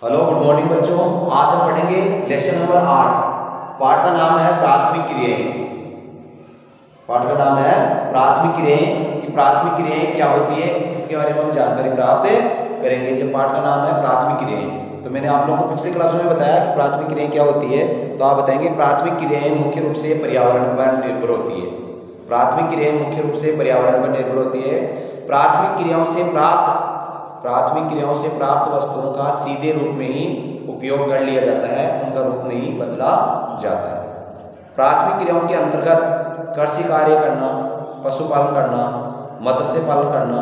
Hello, good morning बच्चों। आज हम पढ़ेंगे लेसन नंबर 8। पाठ का नाम है प्राथमिक क्रियाएं। पाठ का नाम है प्राथमिक क्रियाएं कि प्राथमिक क्रियाएं क्या होती है, इसके बारे में हम जानकारी प्राप्त करेंगे। जब पाठ का नाम है प्राथमिक क्रियाएं, तो मैंने आप लोगों को पिछली क्लासों में बताया कि प्राथमिक क्रियाएं क्या होती है। तो आप बताएंगे प्राथमिक क्रियाएं मुख्य रूप से पर्यावरण पर निर्भर होती है। प्राथमिक क्रियाएं मुख्य रूप से पर्यावरण पर निर्भर होती है। प्राथमिक क्रियाओं से प्राप्त वस्तुओं का सीधे रूप में ही उपयोग कर लिया जाता है, उनका रूप नहीं बदला जाता है। प्राथमिक क्रियाओं के अंतर्गत कृषि कार्य करना, पशुपालन करना, मत्स्य पालन करना,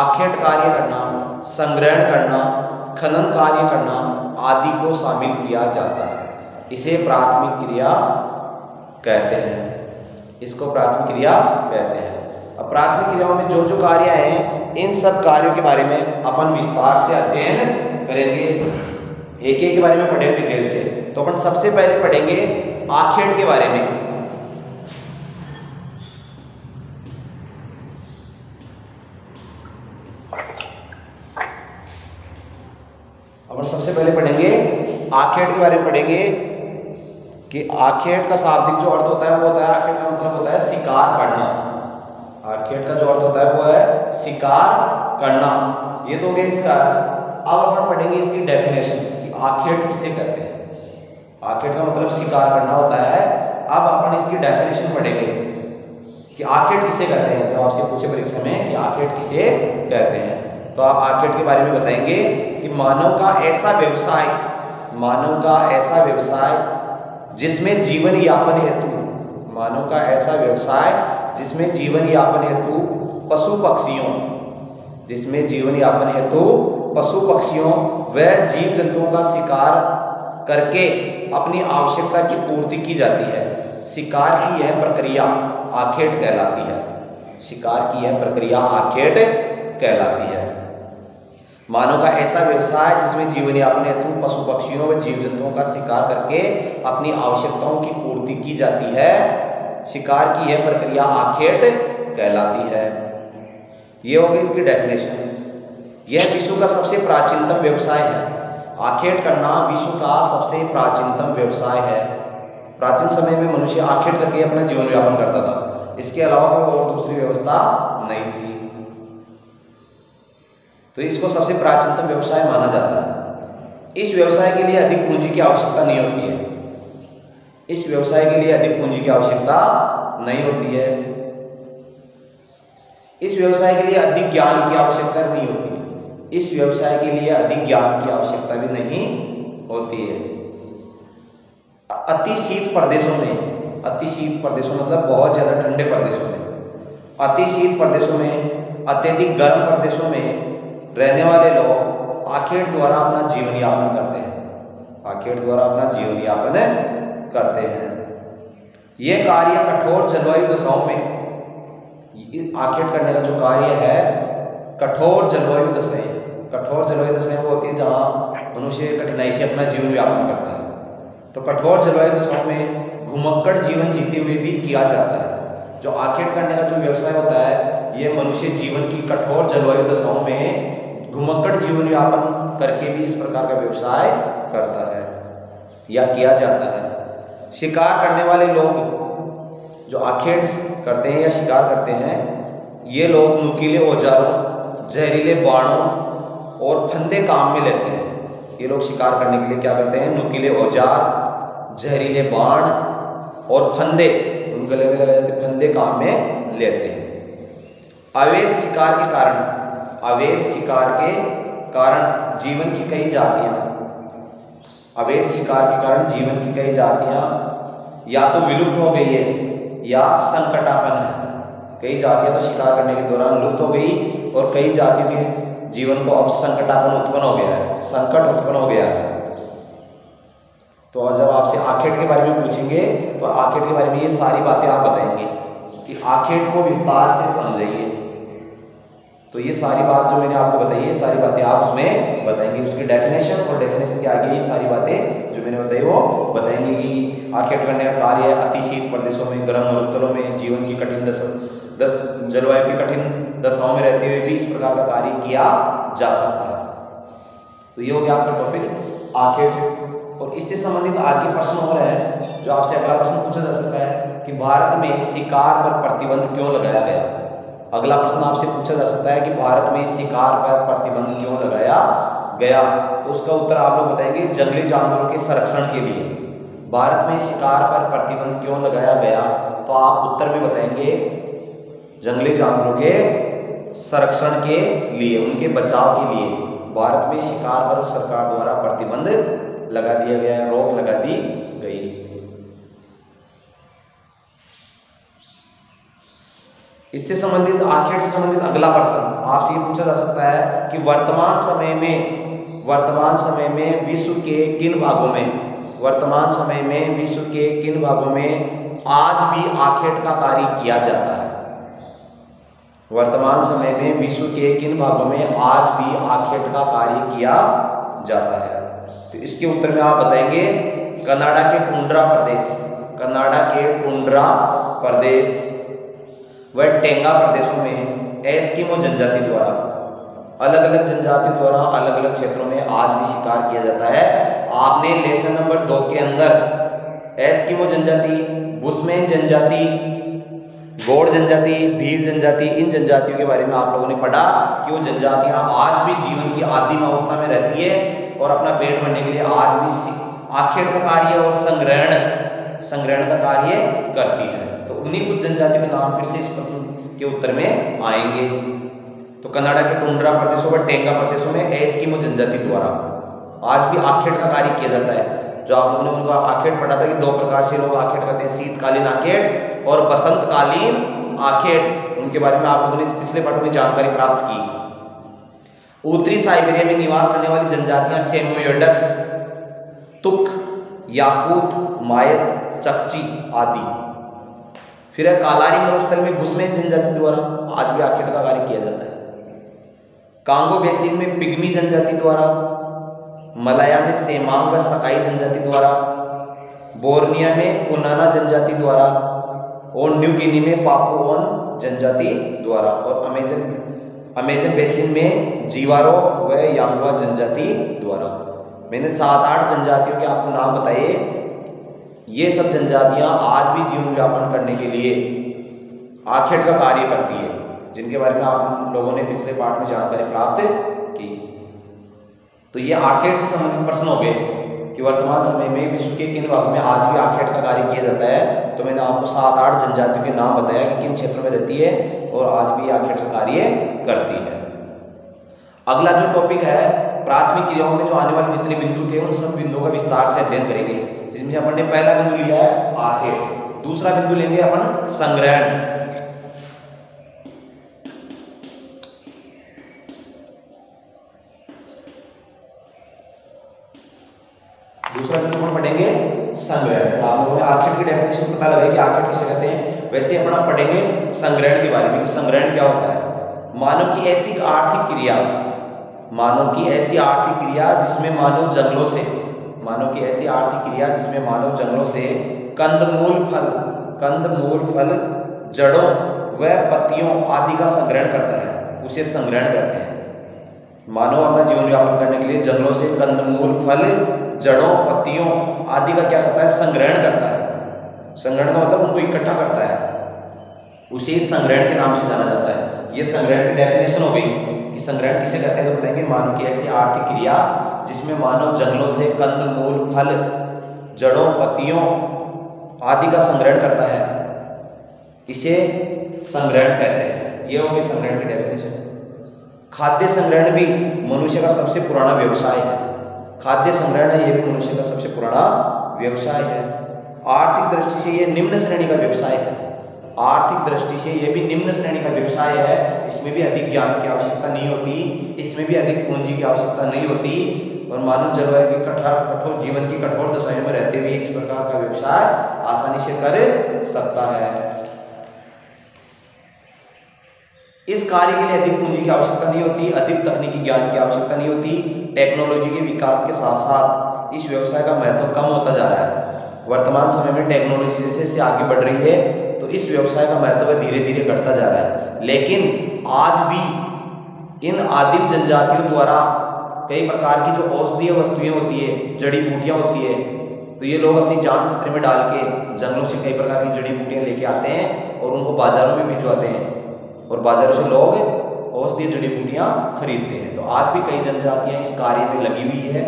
आखेट कार्य करना, संग्रहण करना, खनन कार्य करना आदि को शामिल किया जाता है। इसे प्राथमिक क्रिया कहते हैं। इसको प्राथमिक क्रिया कहते हैं। अब प्राथमिक क्रियाओं में जो जो कार्य हैं, इन सब कार्यों के बारे में अपन विस्तार से अध्ययन करेंगे। एक एक के बारे में पढ़ेंगे डिटेल से। तो अपन सबसे पहले पढ़ेंगे आखेट के बारे में। अपन सबसे पहले पढ़ेंगे आखेट के बारे में पढ़ेंगे कि आखेट का शाब्दिक जो अर्थ होता है वो होता है, आखेट का मतलब होता है शिकार करना। आखेट का जो अर्थ होता है वो है शिकार करना। ये तो हो गया इसका। अब अपन पढ़ेंगे इसकी डेफिनेशन कि आखेट किसे कहते हैं। आखेट का मतलब शिकार करना होता है। अब अपन इसकी डेफिनेशन पढ़ेंगे कि आखेट किसे कहते हैं। जब आपसे पूछे परीक्षा में कि आखेट किसे कहते हैं, तो आप आखेट के बारे में बताएंगे कि मानव का ऐसा व्यवसाय जिसमें जीवन यापन हेतु पशु पक्षियों व जीव जंतुओं का शिकार करके अपनी आवश्यकता की पूर्ति की जाती है। शिकार की यह प्रक्रिया आखेट कहलाती है। मानव का ऐसा व्यवसाय जिसमें जीवन यापन हेतु पशु पक्षियों व जीव जंतुओं का शिकार करके अपनी आवश्यकताओं की पूर्ति की जाती है। शिकार की यह प्रक्रिया आखेट कहलाती है। ये हो गई इसकी डेफिनेशन। यह विश्व का सबसे प्राचीनतम व्यवसाय है। आखेट करना विश्व का सबसे प्राचीनतम व्यवसाय है। प्राचीन समय में मनुष्य आखेट करके अपना जीवन यापन करता था। इसके अलावा कोई और दूसरी व्यवस्था नहीं थी। तो इसको सबसे प्राचीनतम व्यवसाय माना जाता है। इस व्यवसाय के लिए अधिक पूंजी की आवश्यकता नहीं होती है। इस व्यवसाय के लिए अधिक पूंजी की आवश्यकता नहीं होती है। इस व्यवसाय के लिए अधिक ज्ञान की आवश्यकता नहीं होती है। इस व्यवसाय के लिए अधिक ज्ञान की आवश्यकता भी नहीं होती है। अति शीत प्रदेशों मतलब बहुत ज्यादा ठंडे प्रदेशों में, अति शीत प्रदेशों में, अत्यधिक गर्म प्रदेशों में रहने वाले लोग आखेट द्वारा अपना जीवन यापन करते हैं। ये कार्य कठोर जलवायु दशाओं में, आखेट करने का जो कार्य है कठोर जलवायु दशाएं वो होती है जहाँ मनुष्य कठिनाई से अपना जीवन यापन करता है। तो कठोर जलवायु दशाओं में घुमक्कड़ जीवन जीते हुए भी किया जाता है। जो आखेट करने का जो व्यवसाय होता है, ये मनुष्य जीवन की कठोर जलवायु दशाओं में घुमक्कड़ जीवन यापन करके भी इस प्रकार का व्यवसाय करता है या किया जाता है। शिकार करने वाले लोग जो आखेट करते हैं या शिकार करते हैं, ये लोग नुकीले औजारों, जहरीले बाणों और फंदे काम में लेते हैं। ये लोग शिकार करने के लिए क्या करते हैं? नुकीले औजार, जहरीले बाण और फंदे, उन गले में लगाए जाते फंदे काम में लेते हैं। अवैध शिकार के कारण जीवन की कई जातियां या तो विलुप्त हो गई है या संकटापन्न है। कई जातियां तो शिकार करने के दौरान लुप्त हो गई और कई जातियों के जीवन को अब संकटापन्न उत्पन्न हो गया है, संकट उत्पन्न हो गया है। तो जब आपसे आखेट के बारे में पूछेंगे तो आखेट के बारे में ये सारी बातें आप बताएंगे कि आखेट को विस्तार से समझिए। तो ये सारी बात जो मैंने आपको बताई है, सारी बातें आप उसमें बताएंगे। उसकी डेफिनेशन और डेफिनेशन के आगे ये सारी बातें जो मैंने बताई वो बताएंगे कि आखेट करने का कार्य अति शीत प्रदेशों में, गर्म मरुस्थलों में, जीवन की कठिन जलवायु की कठिन दशाओं में रहते हुए भी इस प्रकार का कार्य किया जा सकता है। तो ये हो गया आपका टॉपिक आर्किड। और इससे संबंधित आगे प्रश्न हो रहे हैं, जो आपसे अगला प्रश्न पूछा जा सकता है कि भारत में शिकार पर प्रतिबंध क्यों लगाया गया। अगला प्रश्न आपसे पूछा जा सकता है कि भारत में शिकार पर प्रतिबंध क्यों लगाया गया। तो उसका उत्तर आप लोग बताएंगे जंगली जानवरों के संरक्षण के लिए। भारत में शिकार पर प्रतिबंध क्यों लगाया गया, तो आप उत्तर में बताएंगे जंगली जानवरों के संरक्षण के लिए, उनके बचाव के लिए भारत में शिकार पर सरकार द्वारा प्रतिबंध लगा दिया गया है, रोक लगा दी गई। इससे संबंधित आर्किड से संबंधित अगला प्रश्न आपसे ये पूछा जा सकता है कि वर्तमान समय में विश्व के किन भागों में, वर्तमान समय में विश्व के किन भागों में आज भी आर्किड का कार्य किया जाता है। वर्तमान समय में विश्व के किन भागों में आज भी आर्किड का कार्य किया जाता है। तो इसके उत्तर में आप बताएंगे कनाडा के टुंड्रा प्रदेश, कनाडा के टुंड्रा प्रदेश व टेंगा प्रदेशों में एस्किमो जनजाति द्वारा, अलग अलग जनजातियों द्वारा अलग अलग क्षेत्रों में आज भी शिकार किया जाता है। आपने लेसन नंबर 2 के अंदर एस्किमो जनजाति, बुशमैन जनजाति, गौड़ जनजाति, भील जनजाति, इन जनजातियों के बारे में आप लोगों ने पढ़ा कि वो जनजातियां आज भी जीवन की आदिम अवस्था में रहती है और अपना पेट भरने के लिए आज भी आखेट का कार्य और संग्रहण का कार्य करती है। तो उन्हीं कुछ जनजातियों के नाम फिर से इस प्रश्न के उत्तर में आएंगे। तो कनाडा के टुंड्रा प्रदेशों व टेंगा प्रदेशों में एस्किमो जनजाति द्वारा आज भी आखेट का कार्य किया जाता है। जो आप लोगों ने उनका आखेट पढ़ा था कि 2 प्रकार से लोग आखेट करते हैं, शीतकालीन आखेट और बसंतकालीन आखेट। उनके बारे में आप लोगों ने पिछले पाठों में जानकारी प्राप्त की। उत्तरी साइबेरिया में निवास करने वाली जनजातियां सेमोयडस, तुक, याकूत, मायत, चकची आदि। फिर है कालारी मरुस्थल में बुशमैन जनजाति द्वारा आज भी आखेट का कार्य किया जाता है। कांगो बेसिन में पिग्मी जनजाति द्वारा, मलाया में सेमांग व सकाई जनजाति द्वारा, बोर्निया में कुनाना जनजाति द्वारा और न्यू गिनी में पापुआन जनजाति द्वारा और अमेजन बेसिन में जीवारो व यांगवा जनजाति द्वारा। मैंने 7-8 जनजातियों के आपको नाम बताए। ये सब जनजातियां आज भी जीवन व्यापन करने के लिए आखेट का कार्य करती है, जिनके बारे में आप लोगों ने पिछले पाठ में जानकारी प्राप्त की। तो ये आखेट से संबंधित प्रश्न हो गए कि वर्तमान समय में विश्व के किन भागों में आज भी आखेट का कार्य किया जाता है। तो मैंने आपको 7-8 जनजातियों के नाम बताया कि किन क्षेत्रों में रहती है और आज भी आखेट का कार्य करती है। अगला जो टॉपिक है, प्राथमिक क्रियाओं में जो आने वाले जितने बिंदु थे उन सब बिंदुओं का विस्तार से अध्ययन करेंगे। जिसमें अपन ने पहला बिंदु लिया है आखेट, दूसरा बिंदु लेंगे अपन संग्रहण, दूसरा बिंदु अपन पढ़ेंगे संग्रहण। आप लोगों ने आखेट की डेफिनेशन पता लगा कि आखेट किसे कहते हैं, वैसे अपन आप पढ़ेंगे संग्रहण के बारे में कि संग्रहण क्या होता है। मानव की ऐसी आर्थिक क्रिया, मानव की ऐसी आर्थिक क्रिया जिसमें मानव जंगलों से, मानव की ऐसी आर्थिक क्रिया जिसमें मानव जंगलों से कंदमूल फल, जड़ों व पत्तियों आदि का संग्रहण करता है, उसे संग्रहण कहते हैं। मानव अपना जीवन यापन करने के लिए जंगलों से कंदमूल फल, जड़ों, पत्तियों आदि का क्या करता है, संग्रहण करता है। संग्रहण का मतलब उनको इकट्ठा करता है, उसे संग्रहण के नाम से जाना जाता है। ये संग्रहण की डेफिनेशन हो गई कि संग्रहण किसे कहते हैं। तो बताएंगे मानव की ऐसी आर्थिक क्रिया जिसमें मानव जंगलों से कंदमूल फल, जड़ों, पत्तियों आदि का संग्रहण करता है, इसे संग्रहण कहते हैं। ये होगी संग्रहण की डेफिनेशन। खाद्य संग्रहण भी मनुष्य का सबसे पुराना व्यवसाय है। खाद्य संग्रहण है, ये भी मनुष्य का सबसे पुराना व्यवसाय है। आर्थिक दृष्टि से ये निम्न श्रेणी का व्यवसाय है। आर्थिक दृष्टि से ये भी निम्न श्रेणी का व्यवसाय है। इसमें भी अधिक ज्ञान की आवश्यकता नहीं होती, इसमें भी अधिक पूंजी की आवश्यकता नहीं होती और मानव जलवायु की कठोर जीवन की कठोर दशाओं में रहते हुए इस प्रकार का व्यवसाय आसानी से कर सकता है। इस कार्य के लिए अधिक पूंजी की आवश्यकता नहीं होती, अधिक तकनीकी ज्ञान की आवश्यकता नहीं होती। टेक्नोलॉजी के विकास के साथ साथ इस व्यवसाय का महत्व कम होता जा रहा है। वर्तमान समय में टेक्नोलॉजी जैसे आगे बढ़ रही है तो इस व्यवसाय का महत्व धीरे धीरे घटता जा रहा है। लेकिन आज भी इन आदिम जनजातियों द्वारा कई प्रकार की जो औषधीय वस्तुएं होती है, जड़ी बूटियां होती है, तो ये लोग अपनी जान खतरे में डाल के जंगलों से कई प्रकार की जड़ी बूटियां लेके आते हैं और उनको बाजारों में भिजवाते हैं और बाजारों से लोग औषधीय जड़ी बूटियां खरीदते हैं। तो आज भी कई जनजातियां इस कार्य में लगी हुई है,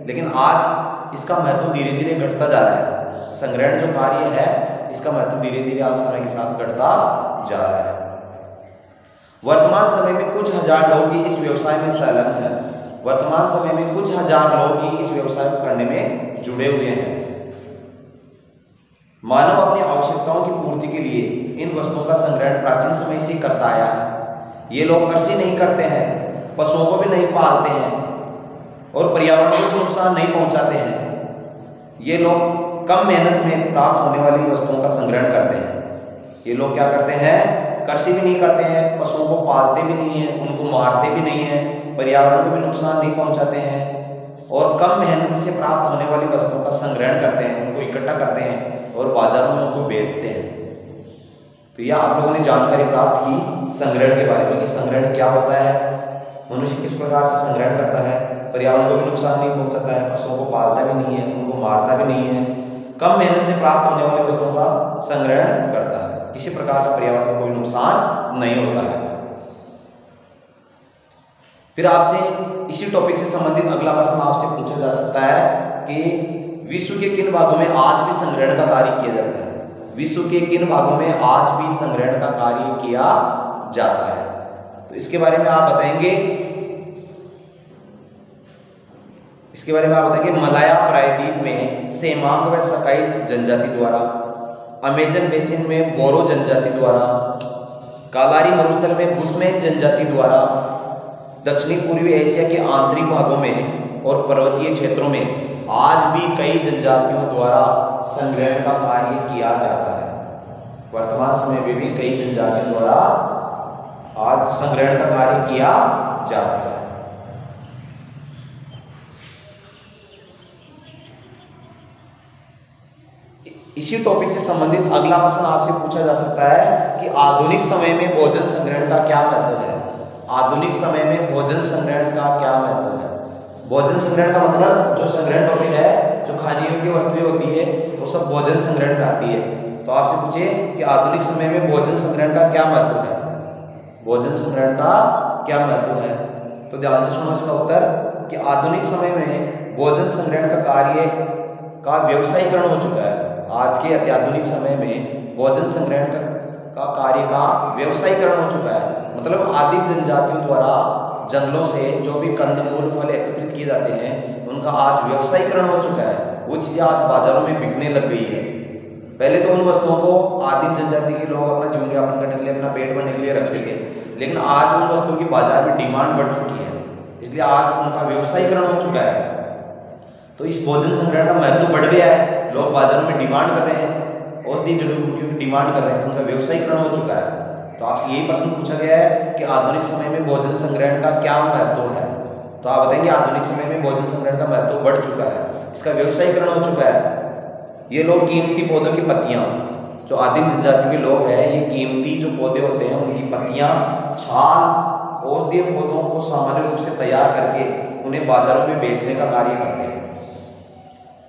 लेकिन आज इसका महत्व धीरे धीरे घटता जा रहा है। संग्रहण जो कार्य है इसका महत्व धीरे धीरे आज समय के साथ घटता जा रहा है। वर्तमान समय में कुछ हजार लोग ही इस व्यवसाय में संलग्न हैं। वर्तमान समय में कुछ हजार लोग ही इस व्यवसाय को करने में जुड़े हुए हैं। मानव अपनी आवश्यकताओं की पूर्ति के लिए इन वस्तुओं का संग्रहण प्राचीन समय से करता आया है। ये लोग कृषि नहीं करते हैं, पशुओं को भी नहीं पालते हैं और पर्यावरण को नुकसान नहीं पहुंचाते हैं। ये लोग कम मेहनत में प्राप्त होने वाली वस्तुओं का संग्रहण करते हैं। ये लोग क्या करते हैं, कृषि भी नहीं करते हैं, पशुओं को पालते भी नहीं हैं, उनको मारते भी नहीं हैं, पर्यावरण को भी नुकसान नहीं पहुंचाते हैं और कम मेहनत से प्राप्त होने वाली वस्तुओं का संग्रहण करते हैं, उनको इकट्ठा करते हैं और बाजारों में उनको बेचते हैं। तो यह आप लोगों ने जानकारी प्राप्त की संग्रहण के बारे में कि संग्रहण क्या होता है, मनुष्य किस प्रकार से संग्रहण करता है, पर्यावरण को भी नुकसान नहीं पहुंचाता है, पशुओं को पालता भी नहीं है, उनको मारता भी नहीं है, कम मेहनत से प्राप्त होने वाली वस्तुओं का संग्रहण करता है, किसी प्रकार का पर्यावरण को कोई नुकसान नहीं होता है। फिर आपसे इसी टॉपिक से संबंधित अगला प्रश्न आपसे पूछा जा सकता है कि विश्व के किन भागों में आज भी संग्रहण का कार्य किया जाता है। विश्व के किन भागों में आज भी संग्रहण का कार्य किया जाता है, तो इसके बारे में आप बताएंगे। इसके बारे में आप बताएंगे मलाया प्रायद्वीप में सेमांग व सकाई जनजाति द्वारा, अमेजन बेसिन में बोरो जनजाति द्वारा, कालारी मरुस्थल में बुशमैन जनजाति द्वारा, दक्षिणी पूर्वी एशिया के आंतरिक भागों में और पर्वतीय क्षेत्रों में आज भी कई जनजातियों द्वारा संग्रहण का कार्य किया जाता है। वर्तमान समय में भी कई जनजातियों द्वारा आज संग्रहण का कार्य किया जाता है। इसी टॉपिक से संबंधित अगला प्रश्न आपसे पूछा जा सकता है कि आधुनिक समय में भोजन संग्रहण का क्या महत्व है। आधुनिक समय में भोजन संग्रहण का क्या महत्व है। भोजन संग्रहण का मतलब जो संग्रहण टॉपिक है, जो खाने योग्य वस्तुएं होती है वो सब भोजन संग्रहण में आती है। तो आपसे पूछे कि आधुनिक समय में भोजन संग्रहण का क्या महत्व है। भोजन संग्रहण का क्या महत्व है, तो ध्यान से सुनो इसका उत्तर कि आधुनिक समय में भोजन संग्रहण का कार्य का व्यवसायीकरण हो चुका है। आज के अत्याधुनिक समय में भोजन संग्रहण का कार्य का व्यवसायीकरण हो चुका है। मतलब आदिम जनजातियों द्वारा जंगलों से जो भी कंदमूल फल एकत्रित किए जाते हैं उनका आज व्यवसायीकरण हो चुका है। वो चीज़ें आज बाजारों में बिकने लग गई है। पहले तो उन वस्तुओं को आदिम जनजाति के लोग अपना जीवन यापन करने के लिए, अपना पेट भरने के लिए रखते थे, लेकिन आज उन वस्तुओं की बाजार में डिमांड बढ़ चुकी है, इसलिए आज उनका व्यवसायीकरण हो चुका है। तो इस भोजन संग्रहण का महत्व बढ़ गया है, लोग बाजारों में डिमांड कर रहे हैं, औषधीय जड़ी बूटियों की डिमांड कर रहे हैं, तो उनका व्यवसायीकरण हो चुका है। तो आपसे यही प्रश्न पूछा गया है कि आधुनिक समय में भोजन संग्रहण का क्या महत्व है। तो आप बताएंगे आधुनिक समय में भोजन संग्रहण का महत्व बढ़ चुका है, इसका व्यवसायीकरण हो चुका है। ये लोग कीमती पौधों की पत्तियां, जो आदिम जनजाति के लोग हैं, ये कीमती जो पौधे होते हैं उनकी पत्तियां, छाल, औषधीय पौधों को सामान्य रूप से तैयार करके उन्हें बाजारों में बेचने का कार्य करते हैं।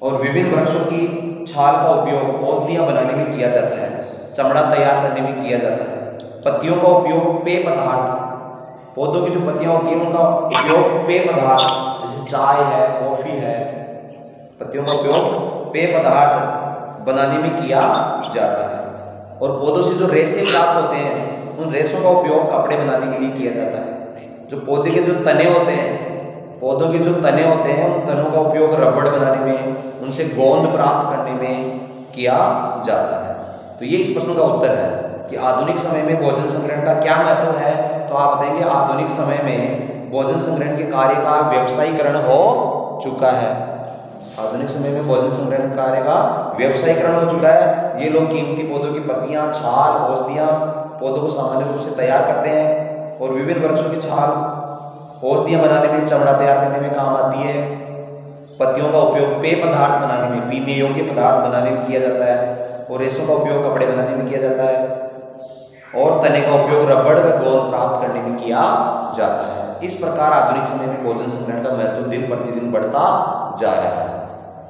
और विभिन्न वृक्षों की छाल का उपयोग औषधियां बनाने में किया जाता है, चमड़ा तैयार करने में किया जाता है। पत्तियों का उपयोग पेय पदार्थ, पौधों की जो पत्तियां होती हैं उनका उपयोग पेय पदार्थ जैसे चाय है, कॉफी है, पत्तियों का उपयोग पेय पदार्थ बनाने में किया जाता है। और पौधों से जो रेशे प्राप्त होते हैं उन रेशों का उपयोग कपड़े बनाने के लिए किया जाता है। जो पौधे के जो तने होते हैं, पौधों के जो तने होते हैं उन तनों का उपयोग रबड़ बनाने में, उनसे गोंद प्राप्त करने में किया जाता है। तो ये इस प्रश्न का उत्तर है कि आधुनिक समय में भोजन संग्रहण का क्या महत्व है। तो आप बताएंगे आधुनिक समय में भोजन संग्रहण के कार्य का व्यवसायीकरण हो चुका है। आधुनिक समय में भोजन संग्रहण कार्य का व्यवसायीकरण हो चुका है। ये लोग कीमती पौधों की पत्तियां, छाल, औषधियां पौधों को सामान्य रूप से तैयार करते हैं और विभिन्न वृक्षों की छाल औषधियां बनाने में, चमड़ा तैयार करने में काम आती है। पत्तियों का उपयोग पेय पदार्थ बनाने में, पीने योग्य पदार्थ बनाने में किया जाता है और रेशों का उपयोग कपड़े बनाने में किया जाता है और तने का उपयोग रबड़ व गोंद प्राप्त करने में किया जाता है। इस प्रकार आधुनिक समय में भोजन संग्रहण का महत्व दिन प्रतिदिन बढ़ता जा रहा है।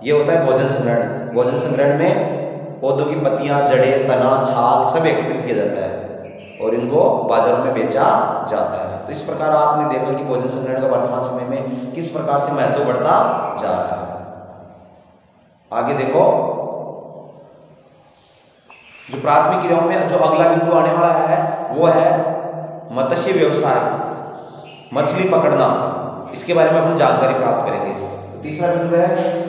ये होता है भोजन संग्रहण। भोजन संग्रहण में पौधों की पत्तियां, जड़ें, तना, छाल सब एकत्रित किया जाता है और इनको बाजारों में बेचा जाता है। तो इस प्रकार आपने देखा कि भोजन संग्रहण का वर्तमान समय में किस प्रकार से महत्व बढ़ता जा रहा है। आगे देखो, जो प्राथमिक क्रियाओं में जो अगला बिंदु आने वाला है वो है मत्स्य व्यवसाय, मछली पकड़ना। इसके बारे में अपन जानकारी प्राप्त करेंगे। तो तीसरा बिंदु है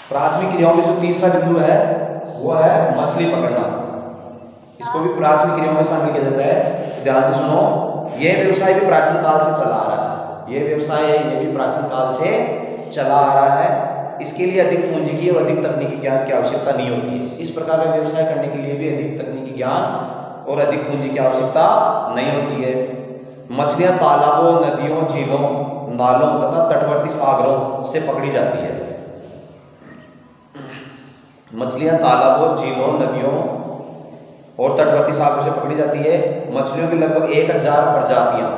प्राथमिक क्रियाओं में जो तीसरा बिंदु है वो है मछली पकड़ना। इसको भी प्राथमिक क्रियाओं में शामिल किया जाता है। तो ध्यान से सुनो, यह व्यवसाय भी प्राचीन काल से चला आ रहा है। यह व्यवसाय है, ये भी प्राचीन काल से चला आ रहा है। इसके लिए अधिक पूंजी की और अधिक तकनीकी ज्ञान की आवश्यकता नहीं होती है। इस प्रकार का व्यवसाय करने के लिए भी अधिक तकनीकी ज्ञान और अधिक पूंजी की आवश्यकता नहीं होती है। मछलियां तालाबों, नदियों, झीलों, नालों तथा तटवर्ती सागरों से पकड़ी जाती है। मछलियां तालाबों, झीलों, नदियों और तटवर्ती सागरों से पकड़ी जाती है। मछलियों की लगभग 1000 प्रजातियां,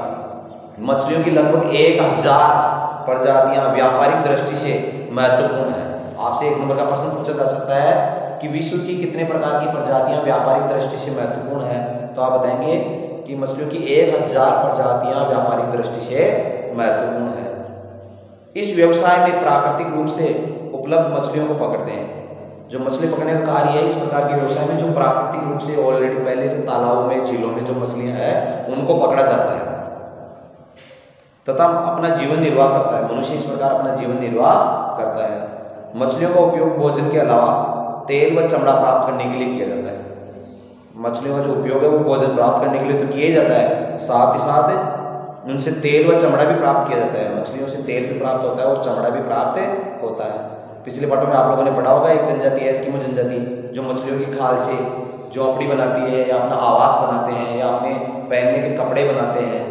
मछलियों की लगभग 1000 प्रजातियां व्यापारिक दृष्टि से महत्वपूर्ण है। आपसे एक नंबर का प्रश्न पूछा जा सकता है कि विश्व की कितने प्रकार की प्रजातियां व्यापारिक दृष्टि से महत्वपूर्ण है। तो आप बताएंगे कि मछलियों की 1000 प्रजातियां व्यापारिक दृष्टि से महत्वपूर्ण है। इस व्यवसाय में प्राकृतिक रूप से उपलब्ध मछलियों को पकड़ते हैं। जो मछली पकड़ने का कार्य है, इस प्रकार के व्यवसाय में जो प्राकृतिक रूप से ऑलरेडी पहले से तालाबों में, झीलों में जो मछलियां हैं उनको पकड़ा जाता है तथा अपना जीवन निर्वाह करता है। मनुष्य इस प्रकार अपना जीवन निर्वाह करता है। मछलियों का उपयोग भोजन के अलावा तेल व चमड़ा प्राप्त करने के लिए किया जाता है। मछलियों का जो उपयोग है वो भोजन प्राप्त करने के लिए तो किया जाता है, साथ ही साथ उनसे तेल व चमड़ा भी प्राप्त किया जाता है। मछलियों से तेल भी प्राप्त होता है और चमड़ा भी प्राप्त होता है। पिछले पाठों में आप लोगों ने पढ़ा होगा, एक जनजाति है एस्किमो जनजाति, जो मछलियों की खाल से झोंपड़ी बनाती है या अपना आवास बनाते हैं या अपने पहनने के कपड़े बनाते हैं।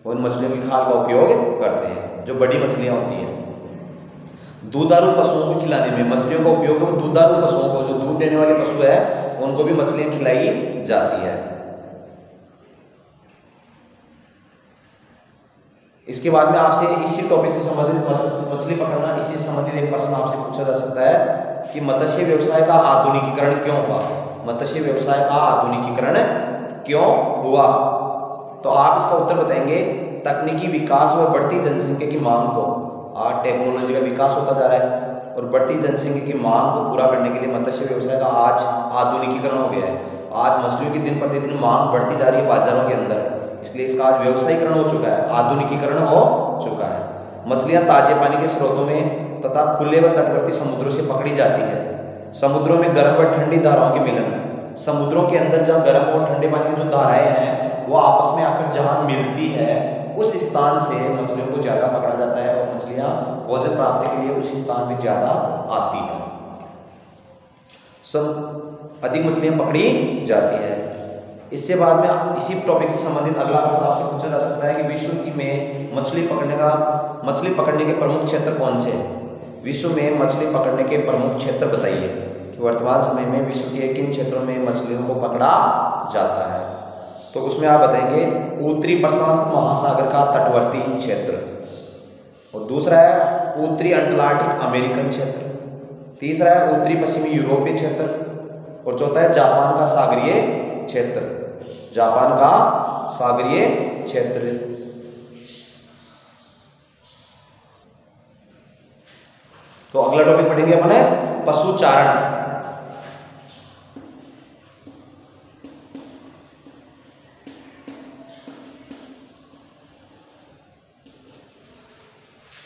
वो मछलियों की खाल का उपयोग करते हैं, जो बड़ी मछलियां होती हैं। दूधारू पशुओं को खिलाने में मछलियों का उपयोग है। दूधारू पशुओं को, जो दूध देने वाले पशु है, उनको भी मछलियां खिलाई जाती है। इसके बाद में आपसे इसी टॉपिक से संबंधित मछली पकड़ना, इसी से संबंधित एक प्रश्न आपसे पूछा जा सकता है कि मत्स्य व्यवसाय का आधुनिकीकरण क्यों हुआ। मत्स्य व्यवसाय का आधुनिकीकरण क्यों हुआ? तो आप इसका उत्तर बताएंगे, तकनीकी विकास व बढ़ती जनसंख्या की मांग को। आज टेक्नोलॉजी का विकास होता जा रहा है और बढ़ती जनसंख्या की मांग को पूरा करने के लिए मत्स्य व्यवसाय का आज आधुनिकीकरण हो गया है। आज मछलियों की दिन प्रतिदिन मांग बढ़ती जा रही है बाजारों के अंदर, इसलिए इसका आज व्यवसायीकरण हो चुका है, आधुनिकीकरण हो चुका है। मछलियां ताजे पानी के स्रोतों में तथा खुले व तटवर्ती समुद्रों से पकड़ी जाती है। समुद्रों में गर्म व ठंडी धाराओं के मिलन, समुद्रों के अंदर जब गर्म और ठंडे पानी की जो धाराएं हैं वो आपस में आकर जहां मिलती है, उस स्थान से मछलियों को ज्यादा पकड़ा जाता है और मछलियां भोजन प्राप्ति के लिए उस स्थान पे ज्यादा आती है। सब अधिक मछलियां पकड़ी जाती है। इससे बाद में इसी टॉपिक से संबंधित अगला प्रश्न आपसे पूछा जा सकता है कि विश्व में मछली पकड़ने के प्रमुख क्षेत्र कौन से हैं। विश्व में मछली पकड़ने के प्रमुख क्षेत्र बताइए कि वर्तमान समय में विश्व के किन क्षेत्रों में मछलियों को पकड़ा जाता है। तो उसमें आप बताएंगे उत्तरी प्रशांत महासागर का तटवर्ती क्षेत्र, और दूसरा है उत्तरी अटलांटिक अमेरिकन क्षेत्र, तीसरा है उत्तरी पश्चिमी यूरोपीय क्षेत्र, और चौथा है जापान का सागरीय क्षेत्र। जापान का सागरीय क्षेत्र। तो अगला टॉपिक पढ़ेंगे अपन है पशुचारण।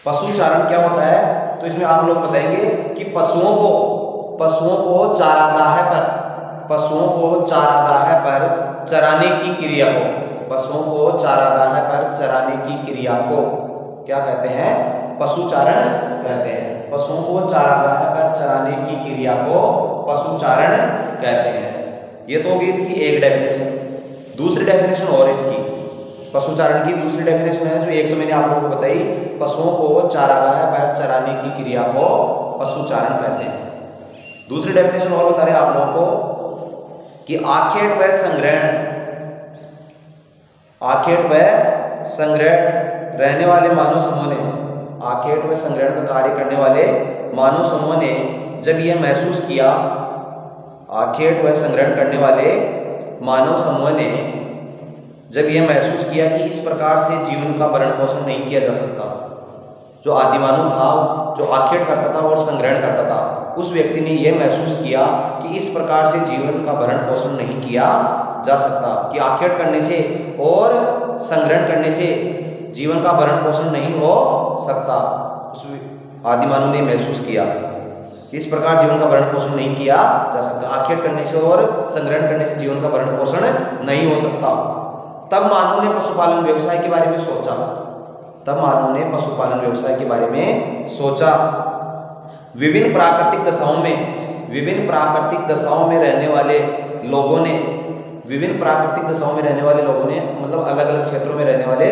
पशुचारण क्या होता है? तो इसमें आप लोग बताएंगे कि पशुओं को चारागाह पर चराने की क्रिया को, पशुओं को चारागाह पर चराने की क्रिया को क्या कहते हैं? पशुचारण कहते हैं। पशुओं को चारागाह पर चराने की क्रिया को पशुचारण कहते हैं। ये तो होगी इसकी एक डेफिनेशन। दूसरी डेफिनेशन और इसकी पशुचारण की दूसरी डेफिनेशन है, जो एक तो मैंने आप लोगों को बताई, पशुओं को चारागाह पर चराने की क्रिया को पशुचारण कहते हैं। दूसरी डेफिनेशन और बता रहे हैं आप लोगों को कि आखेट व संग्रहण, आखेट व संग्रहण रहने वाले मानव समूह ने, आखेट व संग्रहण का कार्य करने वाले मानव समूह ने जब यह महसूस किया, आखेट व संग्रहण करने वाले मानव समूह ने जब यह महसूस किया कि इस प्रकार से जीवन का भरण पोषण नहीं किया जा सकता, जो आदिमानव था जो आखेट करता था और संग्रहण करता था, उस व्यक्ति ने यह महसूस किया कि इस प्रकार से जीवन का भरण पोषण नहीं किया जा सकता, कि आखेट करने से और संग्रहण करने से जीवन का भरण पोषण नहीं हो सकता। उस आदिमानव ने महसूस किया कि इस प्रकार जीवन का भरण पोषण नहीं किया जा सकता, आखेट करने से और संग्रहण करने से जीवन का भरण पोषण नहीं हो सकता। तब मानव ने पशुपालन व्यवसाय के बारे में सोचा, तब मानव ने पशुपालन व्यवसाय के बारे में सोचा। विभिन्न प्राकृतिक दशाओं में, विभिन्न प्राकृतिक दशाओं में रहने वाले लोगों ने, विभिन्न प्राकृतिक दशाओं में रहने वाले लोगों ने मतलब अलग अलग क्षेत्रों में रहने वाले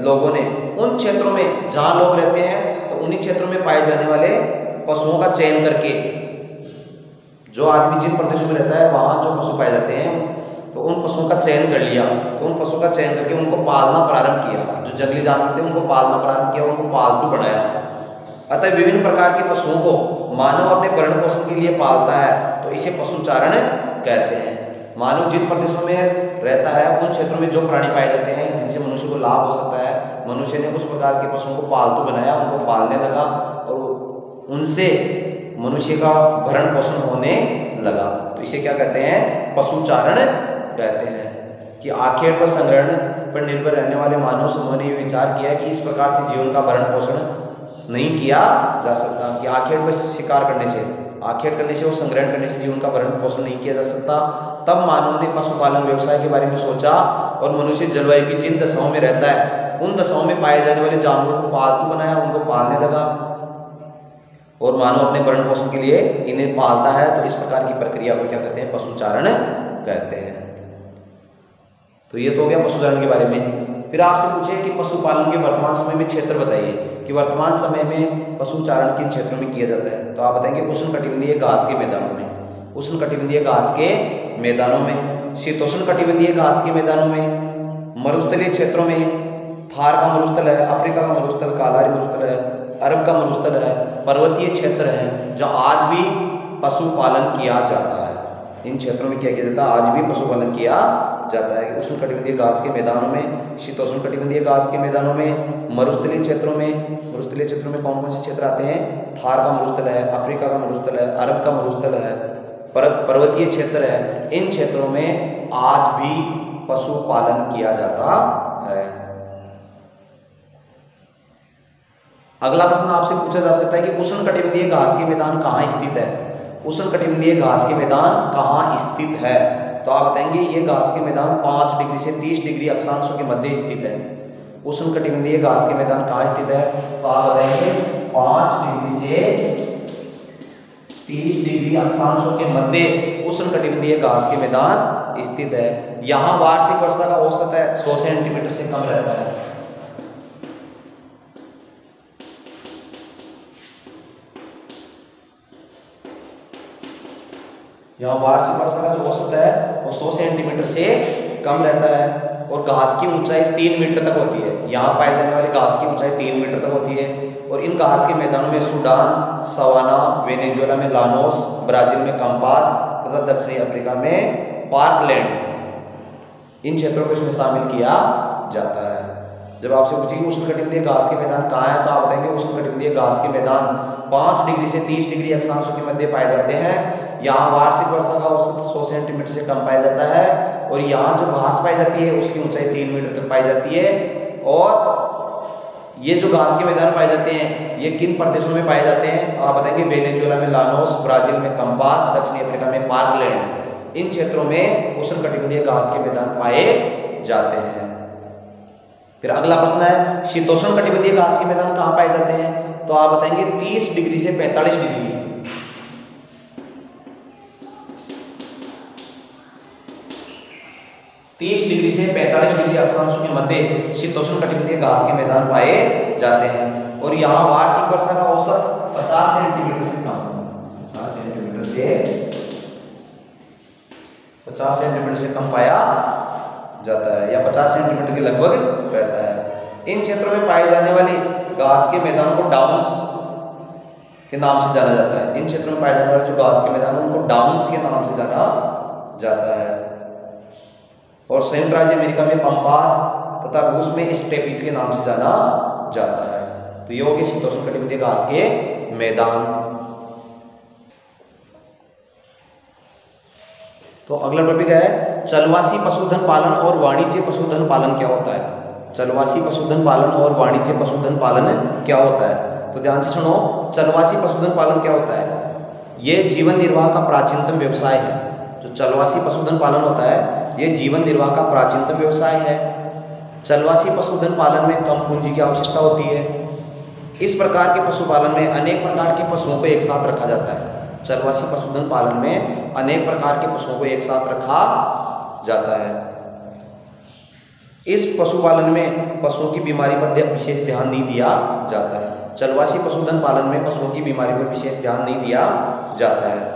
लोगों ने, उन क्षेत्रों में जहाँ लोग रहते हैं तो उन्हीं क्षेत्रों में पाए जाने वाले पशुओं का चयन करके, जो आदमी जिन प्रदेशों में रहता है वहाँ जो पशु पाए जाते हैं तो उन पशुओं का चयन कर लिया, तो उन पशुओं का चयन करके उनको पालना प्रारंभ किया। जो जंगली जानवर थे उनको पालना प्रारंभ किया, उनको पालतू बनाया। अतः विभिन्न प्रकार के पशुओं को मानव अपने भरण पोषण के लिए पालता है, तो इसे पशुचारण कहते हैं। मानव जिन प्रदेशों में रहता है उन क्षेत्रों में जो प्राणी पाए जाते हैं जिनसे मनुष्य को लाभ हो सकता है, मनुष्य ने उस प्रकार के पशुओं को पालतू बनाया, उनको पालने लगा और उनसे मनुष्य का भरण पोषण होने लगा, तो इसे क्या कहते हैं? पशुचारण कहते हैं। कि आखेट व संग्रहण पर निर्भर रहने वाले मानव समूह ने विचार किया कि इस प्रकार से जीवन का भरण पोषण नहीं किया जा सकता, कि आखेट व शिकार करने से, आखेट करने से और संग्रहण करने से जीवन का भरण पोषण नहीं किया जा सकता। तब मानव ने पशुपालन व्यवसाय के बारे में सोचा और मनुष्य जलवायु की जिन दशाओं में रहता है उन दशाओं में पाए जाने वाले जानवरों को पालतू बनाया, उनको पालने लगा और मानव अपने भरण पोषण के लिए इन्हें पालता है, तो इस प्रकार की प्रक्रिया को क्या कहते हैं? पशुचारण कहते हैं। तो ये तो हो गया पशुचारण के बारे में। फिर आपसे पूछे कि पशुपालन के वर्तमान समय में क्षेत्र बताइए, कि वर्तमान समय में पशुचारण किन क्षेत्रों में किया जाता है, तो आप बताएंगे उष्णकटिबंधीय घास के मैदानों में, उष्णकटिबंधीय घास के मैदानों में, शीतोष्णकटिबंधीय घास के मैदानों में, मरुस्थलीय क्षेत्रों में, थार का मरुस्थल है, अफ्रीका का मरुस्थल, कालारी मरुस्थल है, अरब का मरुस्थल है, पर्वतीय क्षेत्र है जहाँ आज भी पशुपालन किया जाता है। इन क्षेत्रों में क्या किया जाता है? आज भी पशुपालन किया जाता है। उष्णकटिबंधीय घास के मैदानों में, शीतोष्णकटिबंधीय घास के मैदानों में, मरुस्थलीय क्षेत्रों में, मरुस्थलीय क्षेत्रों में कौन कौन से क्षेत्र आते हैं? थार का मरुस्थल है, अफ्रीका का मरुस्थल है, अरब का मरुस्थल है, पर्वतीय क्षेत्र है। इन क्षेत्रों में आज भी पशुपालन किया जाता है। अगला प्रश्न आपसे पूछा जा सकता है कि उष्णकटिबंधीय घास के मैदान कहाँ स्थित है? उष्णकटिबंधीय घास के मैदान कहाँ स्थित है? तो आप बताएंगे ये घास के मैदान 5 डिग्री से 30 डिग्री अक्षांशों के मध्य स्थित है। उष्णकटिबंधीय घास के मैदान कहाँ स्थित है? तो आप बताएंगे 5 डिग्री से 30 डिग्री अक्षांशों के मध्य उष्णकटिबंधीय घास के मैदान स्थित है। यहाँ वार्षिक वर्षा का औसत है 100 सेंटीमीटर से कम रहता है। यहाँ वार्षिक वर्षा का जो औसत है वो 100 सेंटीमीटर से कम रहता है और घास की ऊंचाई 3 मीटर तक होती है। यहाँ पाए जाने वाली घास की ऊंचाई 3 मीटर तक होती है और इन घास के मैदानों में सूडान, सवाना, वेनेजुएला में लानोस, ब्राजील में कंपास तथा दक्षिणी अफ्रीका में पार्कलैंड, इन क्षेत्रों को इसमें शामिल किया जाता है। जब आपसे पूछेंगे उष्णकटिबंधीय घास के मैदान कहाँ है, तो आप बताएंगे उष्णकटिबंधीय घास के मैदान 5 डिग्री से 30 डिग्री अक्षांशों के मध्य पाए जाते हैं। यहाँ वार्षिक वर्षा का औसत 100 सेंटीमीटर से कम पाया जाता है और यहाँ जो घास पाई जाती है उसकी ऊंचाई 3 मीटर तक पाई जाती है। और ये जो घास के मैदान पाए जाते हैं ये किन प्रदेशों में पाए जाते हैं? आप बताएंगे वेनेजुएला में लानोस, ब्राजील में कंपास, दक्षिणी अफ्रीका में पार्कलैंड, इन क्षेत्रों में उष्णकटिबंधीय घास के मैदान पाए जाते हैं। फिर अगला प्रश्न है शीतोष्णकटिबंधीय घास के मैदान कहाँ पाए जाते हैं? तो आप बताएंगे 30 डिग्री से 45 डिग्री 30 डिग्री से 45 डिग्री अक्षांश के मध्य शीतोष्ण कटिबंधीय घास के मैदान पाए जाते हैं। और यहाँ वार्षिक वर्षा का औसत 50 सेंटीमीटर से कम, 50 सेंटीमीटर से कम पाया जाता है या 50 सेंटीमीटर के लगभग रहता है। इन क्षेत्रों में पाए जाने वाली घास के मैदानों को डाउन्स के नाम से जाना जाता है। इन क्षेत्रों में पाए जाने वाले जो घास के मैदान उनको डाउन्स के नाम से जाना जाता है। और संयुक्त राज्य अमेरिका में पंपास तथा रूस में स्टेपीज के नाम से जाना जाता है। तो ये हो गए शीतोष्ण कटिबंधीय घास के मैदान। तो अगला टॉपिक है चलवासी पशुधन पालन और वाणिज्य पशुधन पालन क्या होता है। चलवासी पशुधन पालन और वाणिज्य पशुधन पालन क्या होता है। तो ध्यान से सुनो, चलवासी पशुधन पालन क्या होता है। ये जीवन निर्वाह का प्राचीनतम व्यवसाय है। जो चलवासी पशुधन पालन होता है ये जीवन निर्वाह का प्राचीनतम व्यवसाय है। चलवासी पशुधन पालन में कम पूंजी की आवश्यकता होती है। इस प्रकार के पशुपालन में अनेक प्रकार के पशुओं को एक साथ रखा जाता है। चलवासी पशुधन पालन में अनेक प्रकार के पशुओं को एक साथ रखा जाता है। इस पशुपालन में पशुओं की बीमारी पर विशेष ध्यान नहीं दिया जाता है। चलवासी पशुधन पालन में पशुओं की बीमारी पर विशेष ध्यान नहीं दिया जाता है।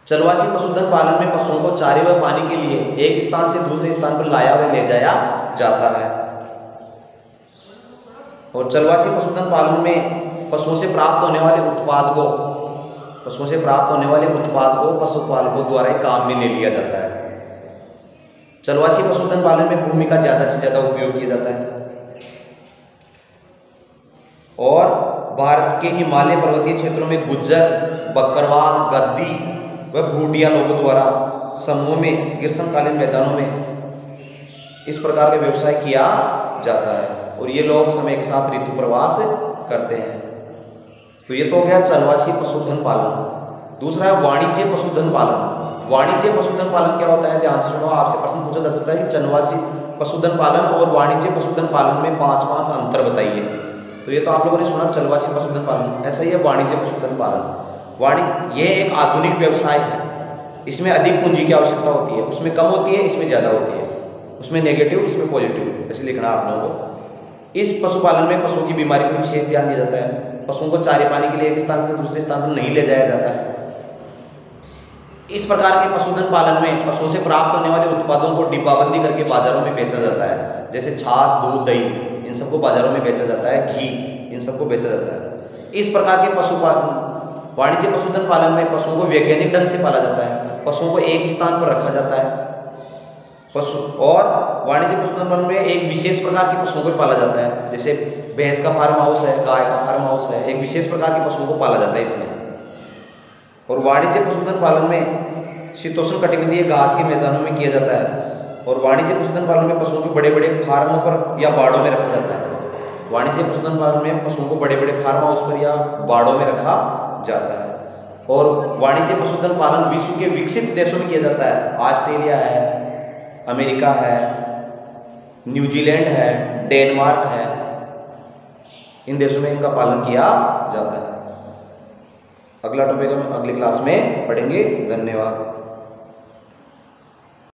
चलवासी पशुधन पालन में पशुओं को चारे व पानी के लिए एक स्थान से दूसरे स्थान पर लाया व ले जाया जाता है। और चलवासी पशुधन पालन में पशुओं से प्राप्त होने वाले उत्पाद को पशुपालकों द्वारा ही काम में ले लिया जाता है। चलवासी पशुधन पालन में भूमि का ज्यादा से ज्यादा उपयोग किया जाता है। और भारत के हिमालय पर्वतीय क्षेत्रों में गुज्जर, बकरवाल, गद्दी व भूटिया लोगों द्वारा समूह में ग्रीष्मकालीन मैदानों में इस प्रकार का व्यवसाय किया जाता है। और ये लोग समय के साथ ऋतु प्रवास करते हैं। तो ये तो हो गया चलवासी पशुधन पालन। दूसरा है वाणिज्य पशुधन पालन। वाणिज्य पशुधन पालन क्या होता है, ध्यान से सुनो, आपसे प्रश्न पूछा जा सकता है कि चलवासी पशुधन पालन और वाणिज्य पशुधन पालन में 5 अंतर बताइए। तो ये तो आप लोगों ने सुना चलवासी पशुधन पालन, ऐसा ही है वाणिज्य पशुधन पालन। ये एक आधुनिक व्यवसाय है। इसमें अधिक पूंजी की आवश्यकता होती है, उसमें कम होती है, इसमें ज़्यादा होती है। उसमें नेगेटिव, इसमें पॉजिटिव, ऐसे लिखना आप लोगों को। इस पशुपालन में पशुओं की बीमारी पर विशेष ध्यान दिया जाता है। पशुओं को चारे पानी के लिए एक स्थान से दूसरे स्थान पर नहीं ले जाया जाता है। इस प्रकार के पशुधन पालन में पशुओं से प्राप्त होने वाले उत्पादों को डिब्बाबंदी करके बाजारों में बेचा जाता है। जैसे छाछ, दूध, दही, इन सबको बाजारों में बेचा जाता है। घी, इन सबको बेचा जाता है। इस प्रकार के पशुपालन वाणिज्य पशुधन पालन में पशुओं को वैज्ञानिक ढंग से पाला जाता है। पशुओं को एक स्थान पर रखा जाता है। और वाणिज्य पशुधन पालन में एक विशेष प्रकार के पशुओं को पाला जाता है। जैसे भैंस का फार्म हाउस है, गाय का फार्म हाउस है, एक विशेष प्रकार के पशुओं को पाला जाता है इसमें। और वाणिज्य पशुधन पालन में शीतोष्ण कटिबंधीय घास के मैदानों में किया जाता है। और वाणिज्य पशुधन पालन में पशुओं को बड़े बड़े फार्मों पर या बाड़ों में रखा जाता है। वाणिज्य पशुधन पालन में पशुओं को बड़े बड़े फार्म हाउस पर या बाड़ों में रखा जाता है। और वाणिज्य पशुधन पालन विश्व के विकसित देशों में किया जाता है। ऑस्ट्रेलिया है, अमेरिका है, न्यूजीलैंड है, डेनमार्क है, इन देशों में इनका पालन किया जाता है। अगला टॉपिक हम अगली क्लास में पढ़ेंगे। धन्यवाद।